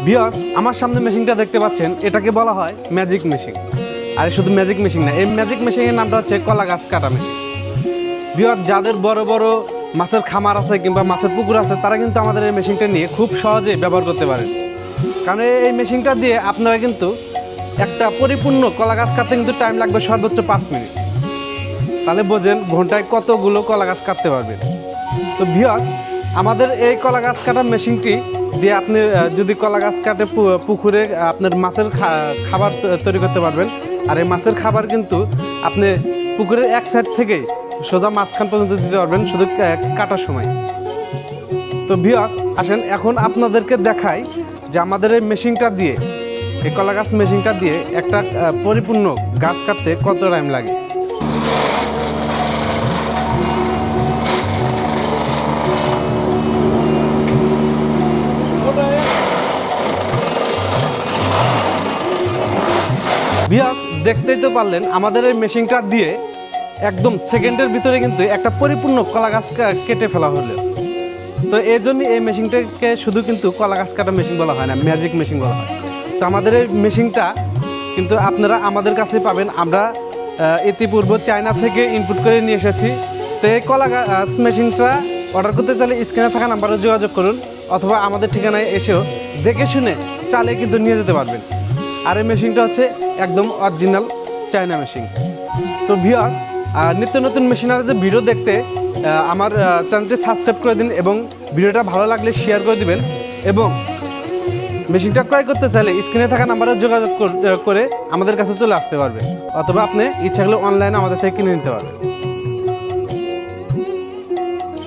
Viewers, আমার সামনে মেশিনটা দেখতে পাচ্ছেন, এটাকে বলা হয় ম্যাজিক মেশিন। আর শুধু ম্যাজিক মেশিন না, এই ম্যাজিক মেশিনের নামটা হচ্ছে কলা গাছ কাটা মেশিন। ভিউয়ার্স, যাদের বড় বড় মাছের খামার আছে কিংবা মাছের পুকুর আছে, তারা কিন্তু আমাদের এই মেশিনটা নিয়ে খুব সহজেই ব্যবহার করতে পারেন। কারণ এই মেশিনটা দিয়ে আপনারা কিন্তু একটা পরিপূর্ণ কলা গাছ কাটতে কিন্তু টাইম লাগবে সর্বোচ্চ 5 মিনিট। তাহলে বোঝেন ঘন্টায় কতগুলো কলা গাছ কাটতে পারবেন। তো ভিউয়ার্স, আমাদের এই কলা গাছ কাটা মেশিনটি দিয়ে আপনি যদি কলা গাছ কাটে পুকুরে আপনার মাছের খাবার তৈরি করতে পারবেন। আর এই মাছের খাবার কিন্তু আপনি পুকুরের এক সাইড থেকেই সোজা মাঝখান পর্যন্ত দিতে পারবেন শুধু কাটার সময়। তো ভিউয়ার্স, আসেন এখন আপনাদেরকে দেখাই যে আমাদের এই মেশিনটা দিয়ে, এই কলা গাছ মেশিনটা দিয়ে একটা পরিপূর্ণ গাছ কাটতে কত টাইম লাগে। ভিউয়ার্স, দেখতেই তো পারলেন আমাদের এই মেশিনটা দিয়ে একদম সেকেন্ডের ভিতরে কিন্তু একটা পরিপূর্ণ কলা গাছ কেটে ফেলা হলো। তো এই জন্য এই মেশিনটাকে শুধু কিন্তু কলা গাছ কাটা মেশিন বলা হয় না, ম্যাজিক মেশিন বলা হয়। তো আমাদের এই মেশিনটা কিন্তু আপনারা আমাদের কাছে পাবেন। আমরা ইতিপূর্বে চায়না থেকে ইনপুট করে নিয়ে এসেছি। তো এই কলা গাছ মেশিনটা অর্ডার করতে চাইলে স্ক্রিনে থাকা নাম্বারে যোগাযোগ করুন, অথবা আমাদের ঠিকানায় এসেও দেখে শুনে চালিয়ে কিন্তু নিয়ে যেতে পারবেন। আর এই মেশিনটা হচ্ছে একদম অরিজিনাল চায়না মেশিন। তো ভিউয়ার্স, নিত্য নতুন মেশিনারি যে ভিডিও দেখতে আমার চ্যানেলটি সাবস্ক্রাইব করে দিন এবং ভিডিওটা ভালো লাগলে শেয়ার করে দিবেন। এবং মেশিনটা ক্রয় করতে চাইলে স্ক্রিনে থাকা নাম্বারে যোগাযোগ করে আমাদের কাছে চলে আসতে পারবেন, অথবা আপনি ইচ্ছা করলে অনলাইনে আমাদের থেকে কিনে নিতে পারবেন।